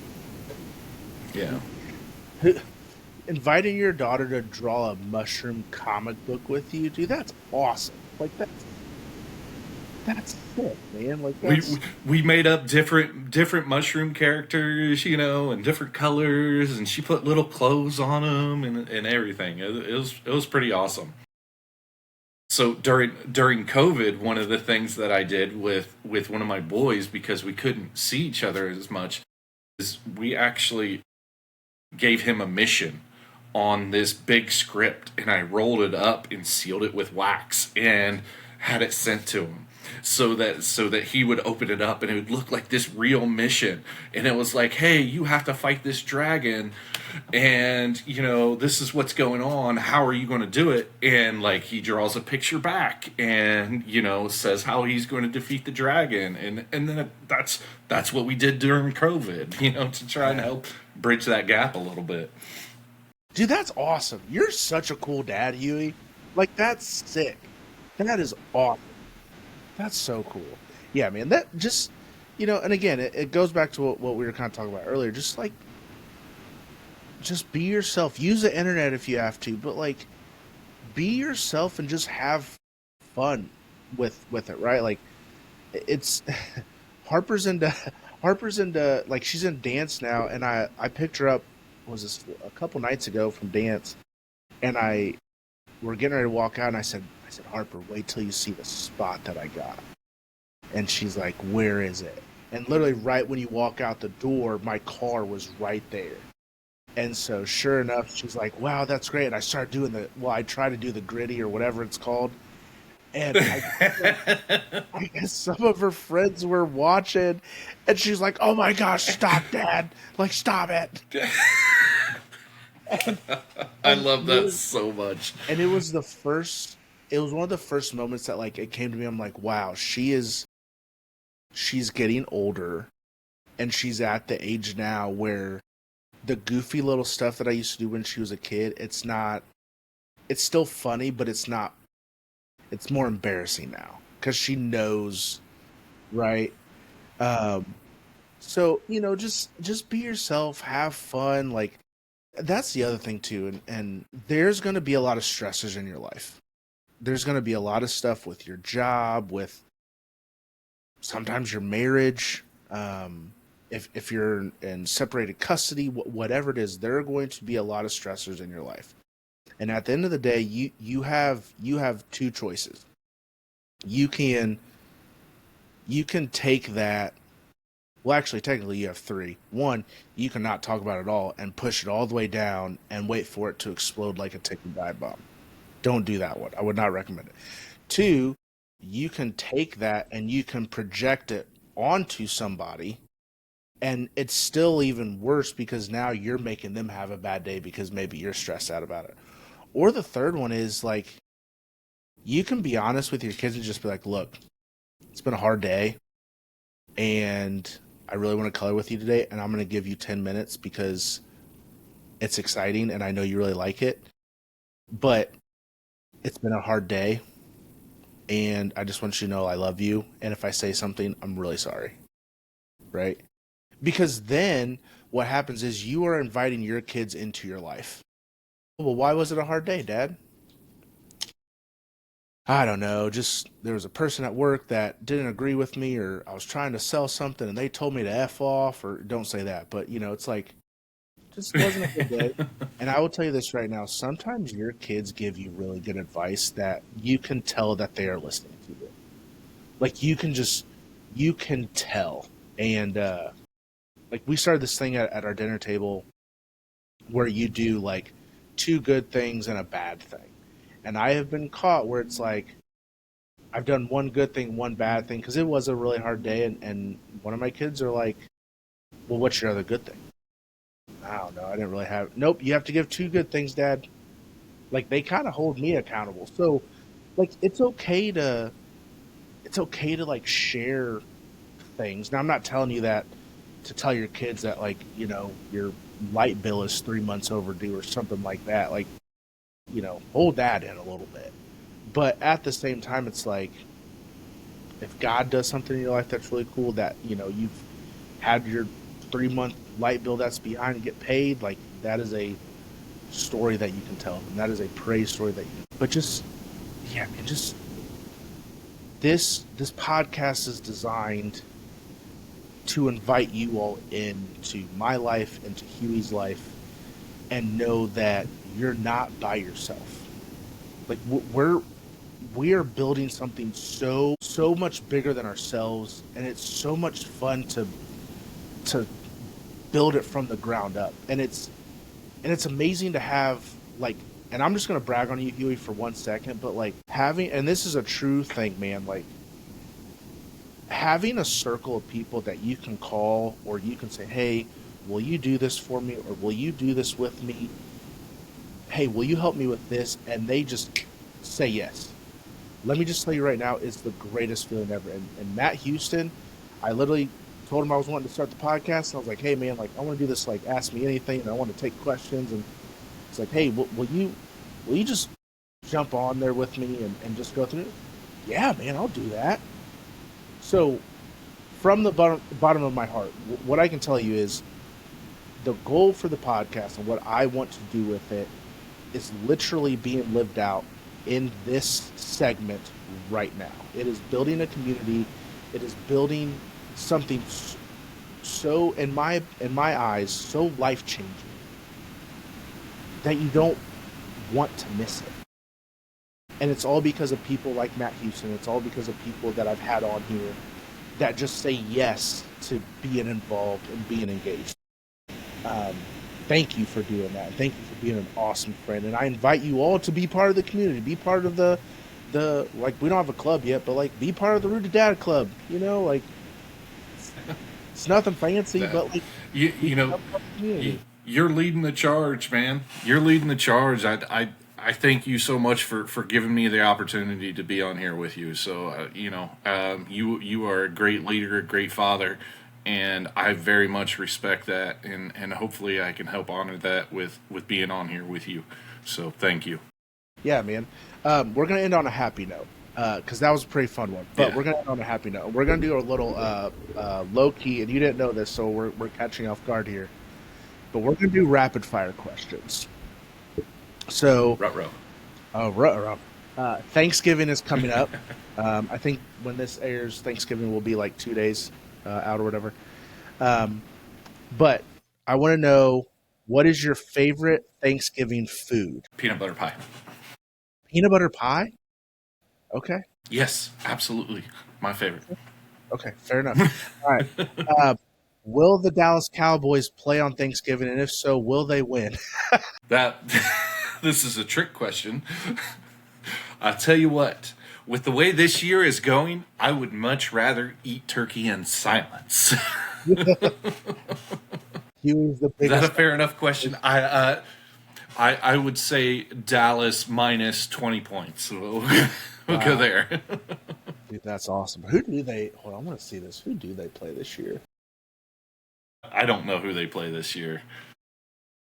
Speaker 1: Yeah.
Speaker 2: inviting your daughter to draw a mushroom comic book with you, dude, that's awesome. Like, that's sick, man. Like,
Speaker 1: We
Speaker 2: that's
Speaker 1: we made up different mushroom characters, you know, and different colors, and she put little clothes on them and everything. It was pretty awesome. So during COVID, one of the things that I did with one of my boys, because we couldn't see each other as much, is we actually gave him a mission on this big script, and I rolled it up and sealed it with wax and had it sent to him so that he would open it up and it would look like this real mission, and it was like, hey, you have to fight this dragon, and you know, this is what's going on, how are you going to do it? And like he draws a picture back and, you know, says how he's going to defeat the dragon, and then that's what we did during COVID, you know, to try and help bridge that gap a little bit.
Speaker 2: dude, that's awesome. You're such a cool dad, Huey. Like, that's sick. That is awesome. That's so cool. Yeah, man. That just, and again, it goes back to what we were kind of talking about earlier. Just like, just be yourself. Use the internet if you have to, but like, be yourself and just have fun with it, right? Like, it's Harper's into Harper's into like she's in dance now, and I picked her up. Was this a couple nights ago from dance, and I we're getting ready to walk out, and I said, Harper, wait till you see the spot that I got. And she's like, where is it? And literally right when you walk out the door, my car was right there. And so sure enough, she's like, wow, that's great. And I started doing I try to do the gritty or whatever it's called. And I guess some of her friends were watching, and she's like, oh my gosh, stop, Dad. Like, stop it.
Speaker 1: I love that so much.
Speaker 2: And it was one of the first moments that like it came to me. I'm like, wow, she's getting older, and she's at the age now where the goofy little stuff that I used to do when she was a kid, it's still funny, but it's more embarrassing now because she knows, right? So, just be yourself, have fun. Like, that's the other thing too. And there's going to be a lot of stressors in your life. There's going to be a lot of stuff with your job, with sometimes your marriage. If you're in separated custody, whatever it is, there are going to be a lot of stressors in your life. And at the end of the day, you have two choices. You can take that. Well, actually, technically, you have three. One, you can not talk about it at all and push it all the way down and wait for it to explode like a ticking dive bomb. Don't do that one. I would not recommend it. Two, you can take that and you can project it onto somebody, and it's still even worse because now you're making them have a bad day because maybe you're stressed out about it. Or the third one is like, you can be honest with your kids and just be like, look, it's been a hard day, and I really want to color with you today, and I'm going to give you 10 minutes because it's exciting and I know you really like it, but it's been a hard day, and I just want you to know I love you, and if I say something, I'm really sorry, right? Because then what happens is you are inviting your kids into your life. Well, why was it a hard day, Dad? I don't know, just there was a person at work that didn't agree with me, or I was trying to sell something and they told me to F off, or don't say that, but it's like, just wasn't a good day. And I will tell you this right now, sometimes your kids give you really good advice that you can tell that they are listening to you. Like, you can tell. And like we started this thing at our dinner table where you do like 2 good things and a bad thing. And I have been caught where it's like I've done 1 good thing, 1 bad thing, because it was a really hard day. And one of my kids are like, well, what's your other good thing? I don't know. I didn't really have. Nope, you have to give 2 good things, Dad. Like they kind of hold me accountable. So, like it's okay to like share things. Now, I'm not telling you that to tell your kids that like your light bill is 3 months overdue or something like that. Like hold that in a little bit. But at the same time, it's like if God does something in your life that's really cool, that you've had your 3-month light bill that's behind and get paid, like that is a story that you can tell them. That is a praise story that you. But just just this podcast is designed to invite you all into my life, into Huey's life, and know that you're not by yourself. Like we are building something so much bigger than ourselves, and it's so much fun to build it from the ground up. And it's amazing to have like, and I'm just gonna brag on you, Huey, for 1 second, but like having, and this is a true thing, man, like having a circle of people that you can call or you can say, hey, will you do this for me, or will you do this with me? Hey, will you help me with this? And they just say yes. Let me just tell you right now, it's the greatest feeling ever. And Matt Houston, I literally told him I was wanting to start the podcast, and I was like, hey man, like I want to do this, like ask me anything, and I want to take questions. And it's like, hey, will you just jump on there with me and just go through it? Yeah, man, I'll do that. So from the bottom of my heart, what I can tell you is the goal for the podcast and what I want to do with it is literally being lived out in this segment right now. It is building a community. It is building something so, in my eyes, so life-changing that you don't want to miss it. And it's all because of people like Matt Houston. It's all because of people that I've had on here that just say yes to being involved and being engaged. Thank you for doing that. Thank you for being an awesome friend. And I invite you all to be part of the community. Be part of the like, we don't have a club yet, but like be part of the Rooted Dad Club. Like it's nothing fancy, but like
Speaker 1: you're leading the charge, man. You're leading the charge. I thank you so much for giving me the opportunity to be on here with you. So you are a great leader, a great father, and I very much respect that, and hopefully I can help honor that with being on here with you. So thank you.
Speaker 2: Yeah, man. We're gonna end on a happy note because that was a pretty fun one. But we're gonna end on a happy note. We're gonna do a little low key, and you didn't know this, so we're catching off guard here. But we're gonna do rapid fire questions. So, Thanksgiving is coming up. I think when this airs, Thanksgiving will be like 2 days out or whatever. But I want to know, what is your favorite Thanksgiving food?
Speaker 1: Peanut butter pie.
Speaker 2: Peanut butter pie? Okay.
Speaker 1: Yes, absolutely. My favorite.
Speaker 2: Okay, fair enough. All right. Will the Dallas Cowboys play on Thanksgiving? And if so, will they win?
Speaker 1: This is a trick question. I'll tell you what, with the way this year is going, I would much rather eat turkey in silence.
Speaker 2: Is
Speaker 1: that a fair enough question? I would say Dallas minus 20 points. We'll go there.
Speaker 2: Dude, that's awesome. Hold on, I want to see this. Who do they play this year?
Speaker 1: I don't know who they play this year.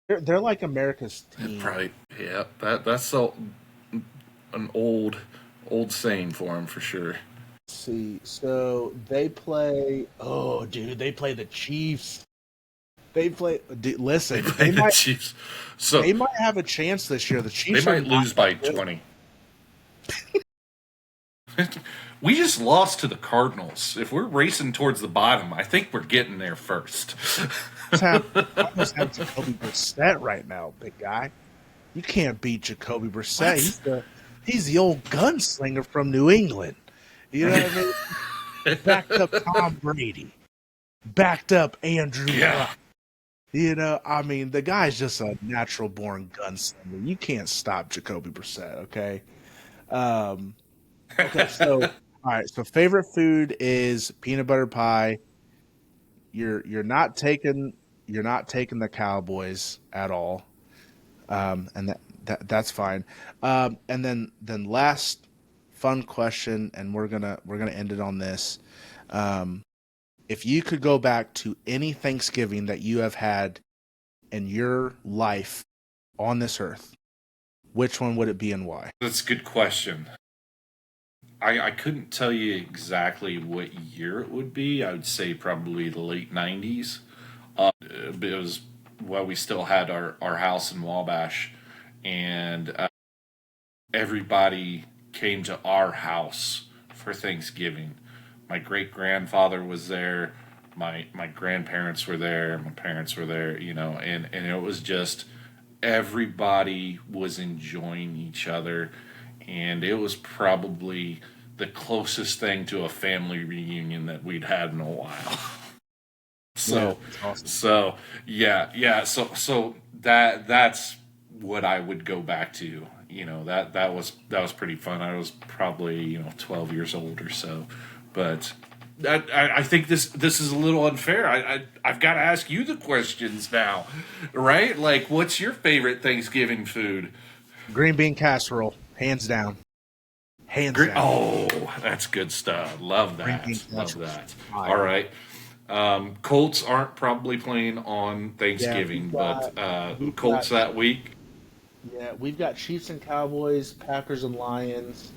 Speaker 2: They're like America's team.
Speaker 1: Right. Yeah. That's so an old saying for them for sure.
Speaker 2: Let's see. So they play. Oh, dude, they play the Chiefs. Listen, they might, the
Speaker 1: Chiefs. So
Speaker 2: they might have a chance this year. The Chiefs.
Speaker 1: They might lose by 20. We just lost to the Cardinals. If we're racing towards the bottom, I think we're getting there first.
Speaker 2: I almost have Jacoby Brissett right now, big guy. You can't beat Jacoby Brissett. He's the old gunslinger from New England. You know what I mean? Backed up Tom Brady. backed up Andrew
Speaker 1: Yeah.
Speaker 2: Luck. You know, I mean, the guy's just a natural born gunslinger. You can't stop Jacoby Brissett, okay? Um, okay, so all right, so favorite food is peanut butter pie. You're not taking the Cowboys at all, and that's fine. And then last fun question, and we're gonna end it on this. Um, if you could go back to any Thanksgiving that you have had in your life on this earth, which one would it be and why?
Speaker 1: That's a good question. I couldn't tell you exactly what year it would be. I would say probably the late 90s. It was while we still had our house in Wabash, and everybody came to our house for Thanksgiving. My great grandfather was there. My grandparents were there. My parents were there. And it was just everybody was enjoying each other, and it was probably the closest thing to a family reunion that we'd had in a while.
Speaker 2: Yeah,
Speaker 1: So,
Speaker 2: that's awesome.
Speaker 1: yeah. So that's what I would go back to. That was pretty fun. I was probably 12 years old or so, but I think this is a little unfair. I've got to ask you the questions now, right? Like, what's your favorite Thanksgiving food?
Speaker 2: Green bean casserole, hands down, hands down.
Speaker 1: Oh, that's good stuff. Love
Speaker 2: Green bean
Speaker 1: that. Love
Speaker 2: casserole,
Speaker 1: that. All
Speaker 2: fire.
Speaker 1: right. Colts aren't probably playing on
Speaker 2: Yeah,
Speaker 1: Thanksgiving,
Speaker 2: we've
Speaker 1: but
Speaker 2: got we've
Speaker 1: Colts
Speaker 2: got
Speaker 1: that week.
Speaker 2: yeah, we've got Chiefs and Cowboys, Packers and Lions,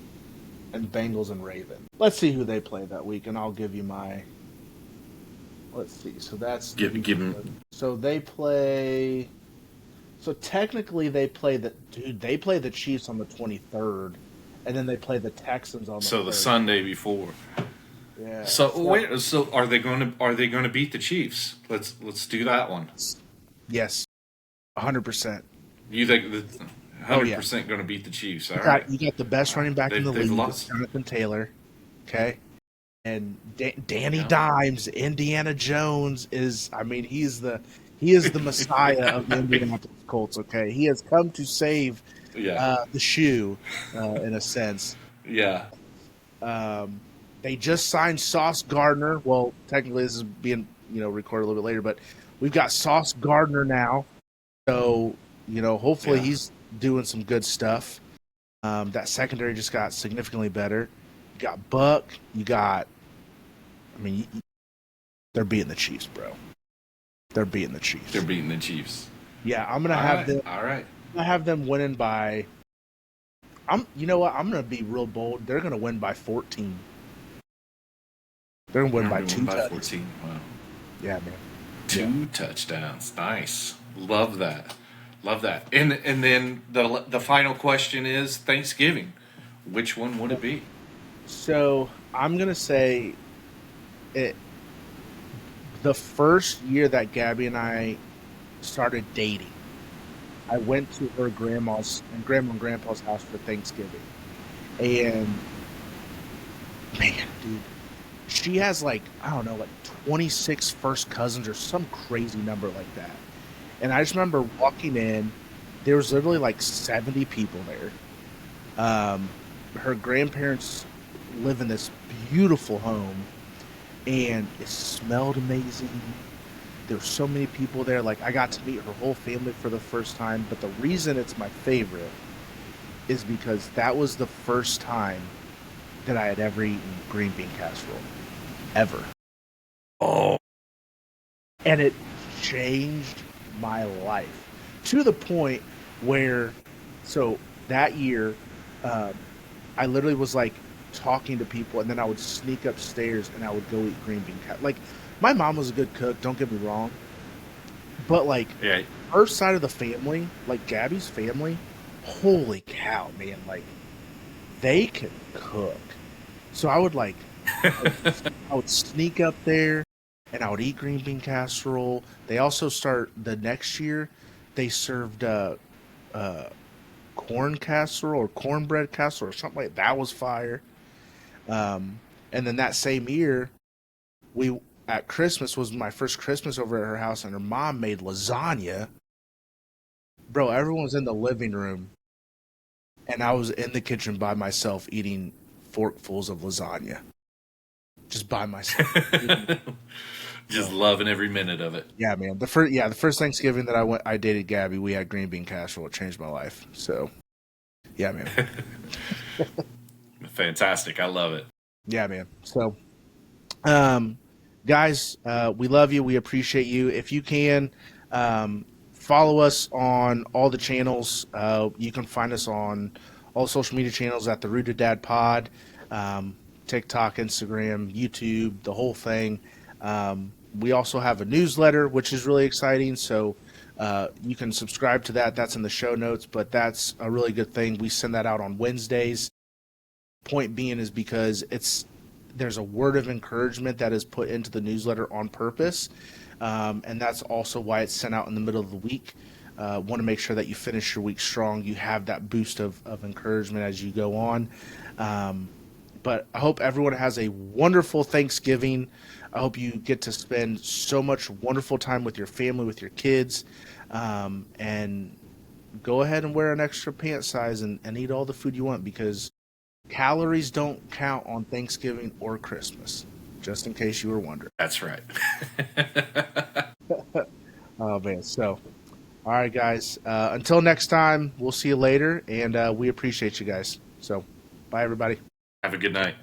Speaker 2: and Bengals and Ravens. Let's see who they play that week, and I'll give you my. Let's see. So that's the week.
Speaker 1: Give 'em-
Speaker 2: So they play. So technically, they play the Chiefs on the 23rd, and then they play the Texans on the
Speaker 1: So the
Speaker 2: 3rd.
Speaker 1: Sunday before.
Speaker 2: Yeah.
Speaker 1: So
Speaker 2: So
Speaker 1: wait. So are they going to beat the Chiefs? Let's do that one.
Speaker 2: yes, 100%.
Speaker 1: You think that
Speaker 2: Oh yeah.
Speaker 1: 100% going to beat the Chiefs? All
Speaker 2: You
Speaker 1: right.
Speaker 2: got you got the best running back in the
Speaker 1: They've
Speaker 2: league,
Speaker 1: lost.
Speaker 2: Jonathan Taylor. Okay. And Danny
Speaker 1: Yeah.
Speaker 2: Dimes, Indiana Jones is. I mean, he is the Messiah of the Indianapolis Colts. Okay, he has come to save
Speaker 1: Yeah.
Speaker 2: the shoe, in a sense.
Speaker 1: Yeah.
Speaker 2: Um, they just signed Sauce Gardner. Well, technically, this is being recorded a little bit later, but we've got Sauce Gardner now. So hopefully
Speaker 1: Yeah.
Speaker 2: he's doing some good stuff. That secondary just got significantly better. You got Buck. You got. I mean, they're beating the Chiefs, bro. They're beating the Chiefs.
Speaker 1: They're beating the Chiefs.
Speaker 2: Yeah, I'm gonna
Speaker 1: All
Speaker 2: have
Speaker 1: right.
Speaker 2: them.
Speaker 1: All right.
Speaker 2: I'm gonna have them winning by. You know what? I'm gonna be real bold. They're gonna win by 14. They're gonna win
Speaker 1: They're
Speaker 2: by
Speaker 1: going to
Speaker 2: two
Speaker 1: win by
Speaker 2: touchdowns.
Speaker 1: 14. Wow.
Speaker 2: Yeah, man.
Speaker 1: Two touchdowns. Nice. Love that. Love that. And then the final question is Thanksgiving. Which one would it be?
Speaker 2: So I'm gonna say it. The first year that Gabby and I started dating, I went to her grandma's and grandma and grandpa's house for Thanksgiving, and man, dude, she has like I don't know, like 26 first cousins or some crazy number like that. And I just remember walking in, there was literally like 70 people there. Her grandparents live in this beautiful home, and it smelled amazing. There were so many people there. Like I got to meet her whole family for the first time. But the reason it's my favorite is because that was the first time that I had ever eaten green bean casserole, ever,
Speaker 1: Oh,
Speaker 2: and it changed my life to the point where, so that year, um, I literally was like talking to people, and then I would sneak upstairs and I would go eat green bean casserole. Like my mom was a good cook, don't get me wrong, but like
Speaker 1: yeah.
Speaker 2: her side of the family, like Gabby's family, holy cow, man! Like they can cook. So I would like, I would sneak up there, and I would eat green bean casserole. They also start the next year. They served uh, corn casserole or cornbread casserole or something like that. Was fire. And then that same year, we at Christmas was my first Christmas over at her house, and her mom made lasagna. Bro, everyone was in the living room, and I was in the kitchen by myself eating forkfuls of lasagna. Just by myself.
Speaker 1: Just loving every minute of it.
Speaker 2: Yeah, man. The first Thanksgiving that I dated Gabby, we had green bean casserole. It changed my life. So, yeah, man.
Speaker 1: Fantastic. I love it.
Speaker 2: Yeah, man. So, guys, we love you. We appreciate you. If you can, follow us on all the channels. You can find us on all social media channels at the Rooted Dad Pod, TikTok, Instagram, YouTube, the whole thing. We also have a newsletter, which is really exciting. So you can subscribe to that. That's in the show notes, but that's a really good thing. We send that out on Wednesdays. Point being is because there's a word of encouragement that is put into the newsletter on purpose. And that's also why it's sent out in the middle of the week. Want to make sure that you finish your week strong. You have that boost of encouragement as you go on. But I hope everyone has a wonderful Thanksgiving. I hope you get to spend so much wonderful time with your family, with your kids, and go ahead and wear an extra pant size and eat all the food you want, because calories don't count on Thanksgiving or Christmas, just in case you were wondering.
Speaker 1: That's right.
Speaker 2: Oh, man. So, all right, guys. Until next time, we'll see you later, and we appreciate you guys. So, bye, everybody.
Speaker 1: Have a good night.